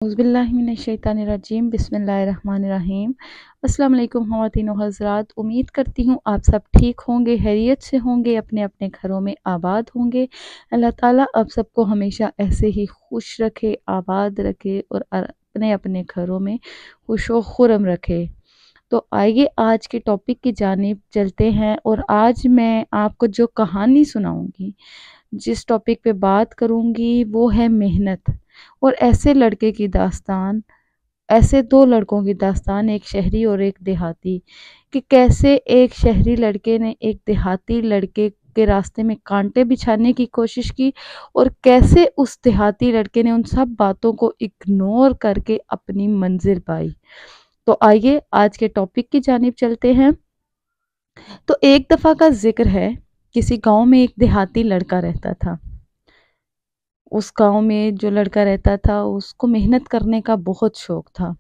औज़ुबिल्लाहिमिनश्शैतानिर्रजीम बिस्मिल्लाहिर्रहमानिर्रहीम। अस्सलाम वालेकुम ख़वातीन व हज़रात, उम्मीद करती हूँ आप सब ठीक होंगे, खैरियत से होंगे, अपने अपने घरों में आबाद होंगे। अल्लाह ताला आप सबको हमेशा ऐसे ही खुश रखे, आबाद रखे और अपने अपने घरों में खुश व खुरम रखे। तो आइए आज के टॉपिक की जानिब चलते हैं और आज मैं आपको जो कहानी सुनाऊंगी, जिस टॉपिक पे बात करूंगी वो है मेहनत और ऐसे लड़के की दास्तान, ऐसे दो लड़कों की दास्तान, एक शहरी और एक देहाती, कि कैसे एक शहरी लड़के ने एक देहाती लड़के के रास्ते में कांटे बिछाने की कोशिश की और कैसे उस देहाती लड़के ने उन सब बातों को इग्नोर करके अपनी मंजिल पाई। तो आइए आज के टॉपिक की जानिब चलते हैं। तो एक दफ़ा का जिक्र है, किसी गांव में एक देहाती लड़का रहता था। उस गांव में जो लड़का रहता था उसको मेहनत करने का बहुत शौक था,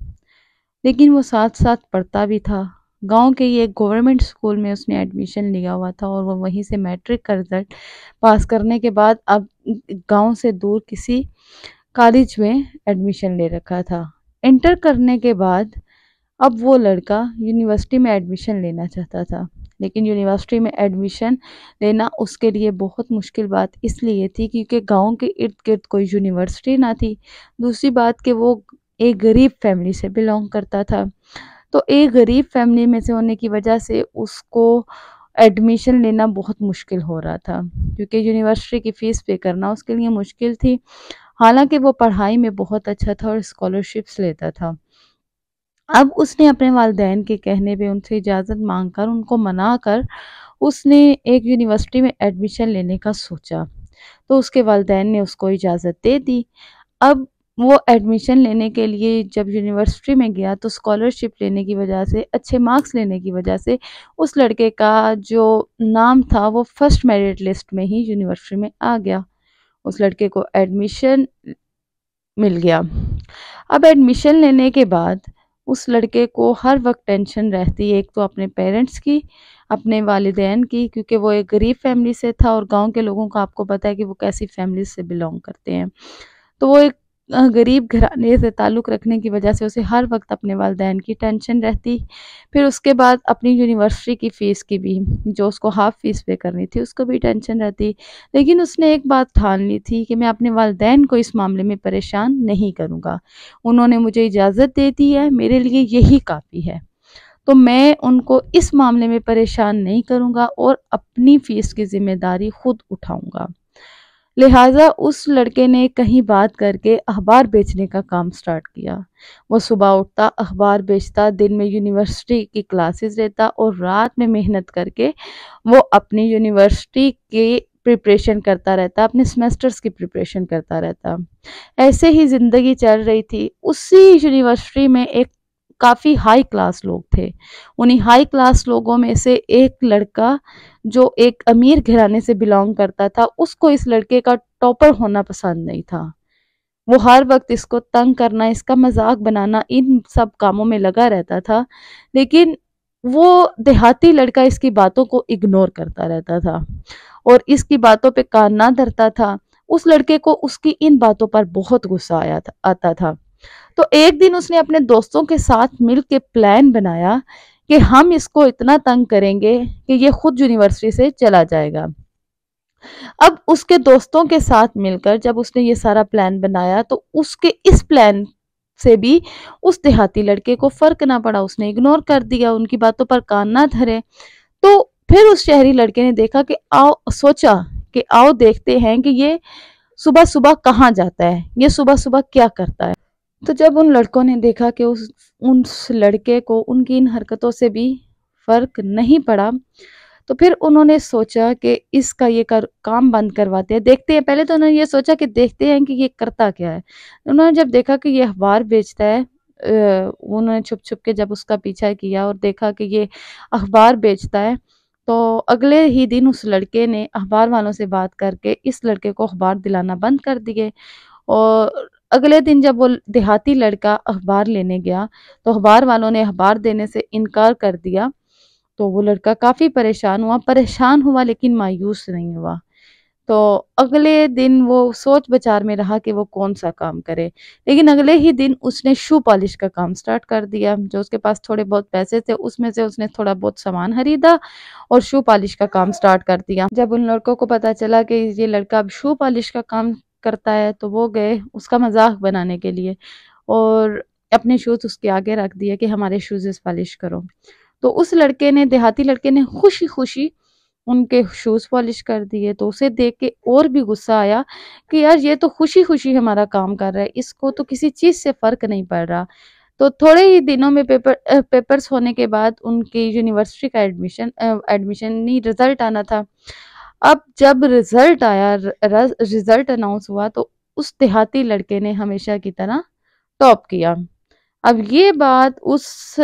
लेकिन वो साथ साथ पढ़ता भी था। गांव के ही एक गवर्नमेंट स्कूल में उसने एडमिशन लिया हुआ था और वो वहीं से मैट्रिक का रिजल्ट पास करने के बाद अब गांव से दूर किसी कॉलेज में एडमिशन ले रखा था। इंटर करने के बाद अब वो लड़का यूनिवर्सिटी में एडमिशन लेना चाहता था, लेकिन यूनिवर्सिटी में एडमिशन लेना उसके लिए बहुत मुश्किल बात इसलिए थी क्योंकि गांव के इर्द गिर्द कोई यूनिवर्सिटी ना थी। दूसरी बात कि वो एक गरीब फैमिली से बिलोंग करता था, तो एक गरीब फैमिली में से होने की वजह से उसको एडमिशन लेना बहुत मुश्किल हो रहा था, क्योंकि यूनिवर्सिटी की फ़ीस पे करना उसके लिए मुश्किल थी। हालांकि वो पढ़ाई में बहुत अच्छा था और स्कॉलरशिप्स लेता था। अब उसने अपने वालिदैन के कहने पे उनसे इजाज़त मांगकर उनको मना कर उसने एक यूनिवर्सिटी में एडमिशन लेने का सोचा, तो उसके वालिदैन ने उसको इजाज़त दे दी। अब वो एडमिशन लेने के लिए जब यूनिवर्सिटी में गया तो स्कॉलरशिप लेने की वजह से, अच्छे मार्क्स लेने की वजह से उस लड़के का जो नाम था वो फर्स्ट मेरिट लिस्ट में ही यूनिवर्सिटी में आ गया। उस लड़के को एडमिशन मिल गया। अब एडमिशन लेने के बाद उस लड़के को हर वक्त टेंशन रहती है, एक तो अपने पेरेंट्स की, अपने वालिदैन की, क्योंकि वो एक गरीब फैमिली से था और गांव के लोगों को आपको पता है कि वो कैसी फैमिली से बिलोंग करते हैं। तो वो एक गरीब घराने से ताल्लुक़ रखने की वजह से उसे हर वक्त अपने वालिदैन की टेंशन रहती। फिर उसके बाद अपनी यूनिवर्सिटी की फ़ीस की भी, जो उसको हाफ़ फ़ीस पे करनी थी, उसको भी टेंशन रहती। लेकिन उसने एक बात ठान ली थी कि मैं अपने वालिदैन को इस मामले में परेशान नहीं करूँगा। उन्होंने मुझे इजाज़त दे दी है, मेरे लिए यही काफ़ी है, तो मैं उनको इस मामले में परेशान नहीं करूँगा और अपनी फ़ीस की ज़िम्मेदारी खुद उठाऊँगा। लिहाजा उस लड़के ने कहीं बात करके अखबार बेचने का काम स्टार्ट किया। वो सुबह उठता, अखबार बेचता, दिन में यूनिवर्सिटी की क्लासेस लेता और रात में मेहनत करके वो अपनी यूनिवर्सिटी की प्रिपरेशन करता रहता, अपने सेमेस्टर्स की प्रिपरेशन करता रहता। ऐसे ही ज़िंदगी चल रही थी। उसी यूनिवर्सिटी में एक काफ़ी हाई क्लास लोग थे। उन्हीं हाई क्लास लोगों में से एक लड़का जो एक अमीर घराने से बिलोंग करता था, उसको इस लड़के का टॉपर होना पसंद नहीं था। वो हर वक्त इसको तंग करना, इसका मजाक बनाना, इन सब कामों में लगा रहता था, लेकिन वो देहाती लड़का इसकी बातों को इग्नोर करता रहता था और इसकी बातों पे कान ना धरता था। उस लड़के को उसकी इन बातों पर बहुत गुस्सा आता था। तो एक दिन उसने अपने दोस्तों के साथ मिल के प्लान बनाया कि हम इसको इतना तंग करेंगे कि ये खुद यूनिवर्सिटी से चला जाएगा। अब उसके दोस्तों के साथ मिलकर जब उसने ये सारा प्लान बनाया तो उसके इस प्लान से भी उस देहाती लड़के को फर्क ना पड़ा, उसने इग्नोर कर दिया, उनकी बातों पर कान ना धरे। तो फिर उस शहरी लड़के ने देखा कि सोचा कि आओ देखते हैं कि ये सुबह सुबह कहाँ जाता है, ये सुबह सुबह क्या करता है। तो जब उन लड़कों ने देखा कि उस लड़के को उनकी इन हरकतों से भी फर्क नहीं पड़ा, तो फिर उन्होंने सोचा कि इसका ये काम बंद करवाते हैं, देखते हैं। पहले तो उन्होंने ये सोचा कि देखते हैं कि ये करता क्या है। उन्होंने जब देखा कि ये अखबार बेचता है, उन्होंने छुप छुप के जब उसका पीछा किया और देखा कि ये अखबार बेचता है, तो अगले ही दिन उस लड़के ने अखबार वालों से बात करके इस लड़के को अखबार दिलाना बंद कर दिए। और अगले दिन जब वो देहाती लड़का अखबार लेने गया तो अखबार वालों ने अखबार देने से इनकार कर दिया। तो वो लड़का काफ़ी परेशान हुआ लेकिन मायूस नहीं हुआ। تو اگلے دن وہ سوچ بچار میں رہا کہ وہ کون سا کام کرے، لیکن اگلے ہی دن اس نے شو پالش کا کام سٹارٹ کر دیا۔ جو اس کے پاس تھوڑے بہت پیسے تھے اس میں سے اس نے تھوڑا بہت سامان خریدا اور شو پالش کا کام سٹارٹ کر دیا۔ جب ان لڑکوں کو پتا چلا کہ یہ لڑکا اب شو پالش کا کام کرتا ہے تو وہ گئے اس کا مذاق بنانے کے لیے اور اپنے شوز اس کے آگے رکھ دیے کہ ہمارے شوز پالش کرو۔ تو اس لڑکے نے، دیہاتی لڑکے نے خوشی خوشی ان کے شوز پالش کر دیے۔ تو اسے دیکھ کے اور بھی غصہ آیا کہ یار یہ تو خوشی خوشی ہمارا کام کر رہا ہے، اس کو تو کسی چیز سے فرق نہیں پڑ رہا۔ تو تھوڑے ہی دنوں میں پیپرز ہونے کے بعد ان کی یونیورسٹی کا ایڈمیشن رزلٹ آنا تھا۔ اب جب رزلٹ آیا، رزلٹ اناؤنس ہوا تو اس دیہاتی لڑکے نے ہمیشہ کی طرح ٹاپ کیا۔ اب یہ بات اس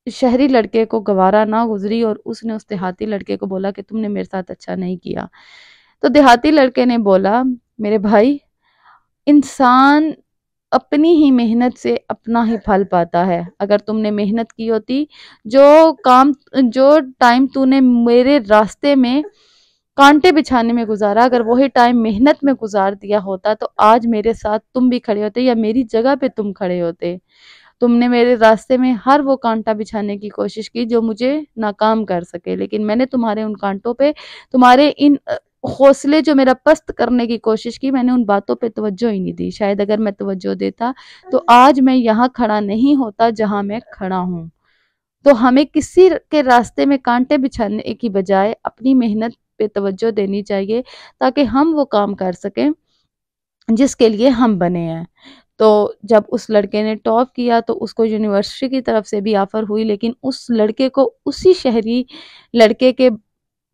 شہری لڑکے کو گوارا نہ گزری اور اس نے اس دیہاتی لڑکے کو بولا کہ تم نے میرے ساتھ اچھا نہیں کیا۔ تو دیہاتی لڑکے نے بولا میرے بھائی، انسان اپنی ہی محنت سے اپنا ہی پھل پاتا ہے۔ اگر تم نے محنت کی ہوتی، جو ٹائم تو نے میرے راستے میں کانٹے بچھانے میں گزارا، اگر وہی ٹائم محنت میں گزار دیا ہوتا تو آج میرے ساتھ تم بھی کھڑے ہوتے یا میری جگہ پہ تم کھڑے ہوتے۔ تم نے میرے راستے میں ہر وہ کانٹا بچھانے کی کوشش کی جو مجھے ناکام کر سکے، لیکن میں نے تمہارے ان کانٹوں پہ، تمہارے ان حوصلے جو میرا پست کرنے کی کوشش کی، میں نے ان باتوں پہ توجہ ہی نہیں دی۔ شاید اگر میں توجہ دیتا تو آج میں یہاں کھڑا نہیں ہوتا جہاں میں کھڑا ہوں۔ تو ہمیں کسی کے راستے میں کانٹے بچھانے کی بجائے اپنی محنت پہ توجہ دینی چاہیے تاکہ ہم وہ کام کر سکیں جس کے لیے ہم بنے ہیں۔ تو جب اس لڑکے نے ٹاپ کیا تو اس کو یونیورسٹی کی طرف سے بھی آفر ہوئی، لیکن اس لڑکے کو اسی شہری لڑکے کے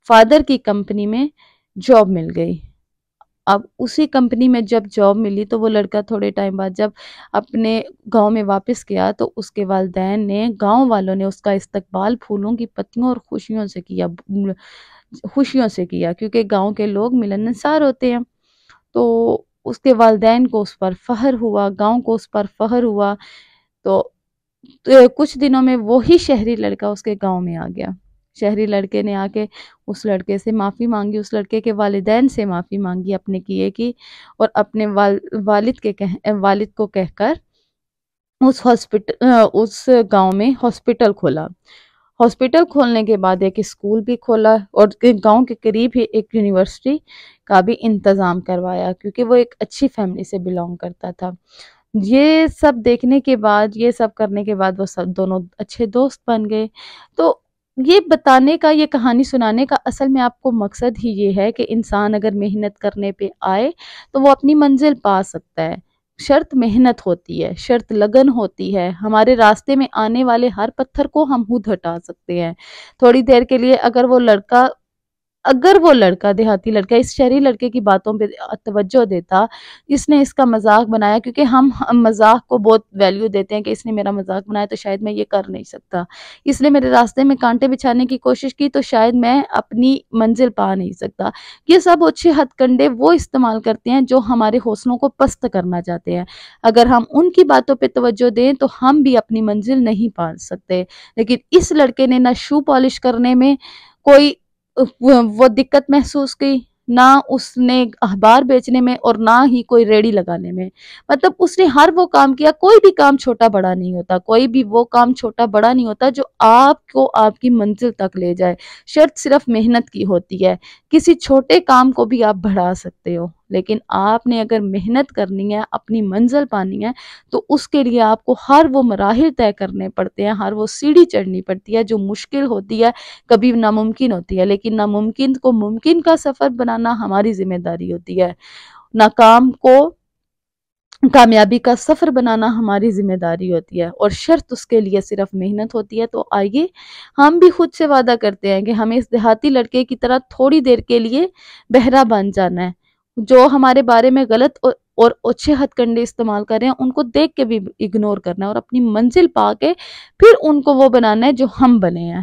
فادر کی کمپنی میں جاب مل گئی۔ اب اسی کمپنی میں جب جاب ملی تو وہ لڑکا تھوڑے ٹائم بعد جب اپنے گاؤں میں واپس گیا تو اس کے والدین نے، گاؤں والوں نے اس کا استقبال پھولوں کی پتیوں اور خوشیوں سے کیا کیونکہ گاؤں کے لوگ ملنسار ہوتے ہیں۔ تو اس کے والدین کو اس پر فخر ہوا، گاؤں کو اس پر فخر ہوا۔ تو کچھ دنوں میں وہی شہری لڑکا اس کے گاؤں میں آ گیا۔ شہری لڑکے نے آ کے اس لڑکے سے معافی مانگی، اس لڑکے کے والدین سے معافی مانگی اپنے کیے کی، اور اپنے والد کو کہہ کر اس گاؤں میں ہاسپٹل کھولا۔ ہاسپٹل کھولنے کے بعد ایک اسکول بھی کھولا اور گاؤں کے قریب ہی ایک یونیورسٹی کا بھی انتظام کروایا کیونکہ وہ ایک اچھی فیملی سے بلانگ کرتا تھا۔ یہ سب دیکھنے کے بعد، یہ سب کرنے کے بعد وہ سب دونوں اچھے دوست بن گئے۔ تو یہ بتانے کا، یہ کہانی سنانے کا اصل میں آپ کو مقصد ہی یہ ہے کہ انسان اگر محنت کرنے پہ آئے تو وہ اپنی منزل پا سکتا ہے۔ شرط محنت ہوتی ہے، شرط لگن ہوتی ہے۔ ہمارے راستے میں آنے والے ہر پتھر کو ہم خود ہٹا سکتے ہیں۔ تھوڑی دیر کے لیے اگر وہ لڑکا دیہاتی لڑکا اس شہری لڑکے کی باتوں پہ توجہ دیتا، اس نے اس کا مذاق بنایا، کیونکہ ہم مذاق کو بہت ویلیو دیتے ہیں کہ اس نے میرا مذاق بنایا تو شاید میں یہ کر نہیں سکتا، اس نے میرے راستے میں کانٹے بچھانے کی کوشش کی تو شاید میں اپنی منزل پا نہیں سکتا۔ یہ سب اچھے ہتھ کنڈے وہ استعمال کرتے ہیں جو ہمارے حوصلوں کو پست کرنا چاہتے ہیں۔ اگر ہم ان کی باتوں پہ توجہ دیں تو ہم بھی اپنی منزل نہیں پا سکتے۔ لیکن اس لڑکے نے نہ شو پالش کرنے میں کوئی وہ دقت محسوس کی، نہ اس نے اخبار بیچنے میں، اور نہ ہی کوئی ریڑی لگانے میں۔ مطلب اس نے ہر وہ کام کیا، کوئی بھی کام چھوٹا بڑا نہیں ہوتا، کوئی بھی وہ کام چھوٹا بڑا نہیں ہوتا جو آپ کو آپ کی منزل تک لے جائے۔ شرط صرف محنت کی ہوتی ہے۔ کسی چھوٹے کام کو بھی آپ بڑھا سکتے ہو، لیکن آپ نے اگر محنت کرنی ہے، اپنی منزل پانی ہے تو اس کے لیے آپ کو ہر وہ مراحل طے کرنے پڑتے ہیں، ہر وہ سیڑھی چڑھنی پڑتی ہے جو مشکل ہوتی ہے، کبھی ناممکن ہوتی ہے، لیکن ناممکن کو ممکن کا سفر بنانا ہماری ذمہ داری ہوتی ہے، ناکام کو کامیابی کا سفر بنانا ہماری ذمہ داری ہوتی ہے، اور شرط اس کے لیے صرف محنت ہوتی ہے۔ تو آئیے ہم بھی خود سے وعدہ کرتے ہیں کہ ہمیں اس دیہاتی لڑکے کی طرح تھوڑی دیر کے لیے بہرا بن جانا ہے، جو ہمارے بارے میں غلط اور اچھے ہتھ کنڈے استعمال کر رہے ہیں ان کو دیکھ کے بھی اگنور کرنا ہے، اور اپنی منزل پا کے پھر ان کو وہ بنانا ہے جو ہم بنے ہیں۔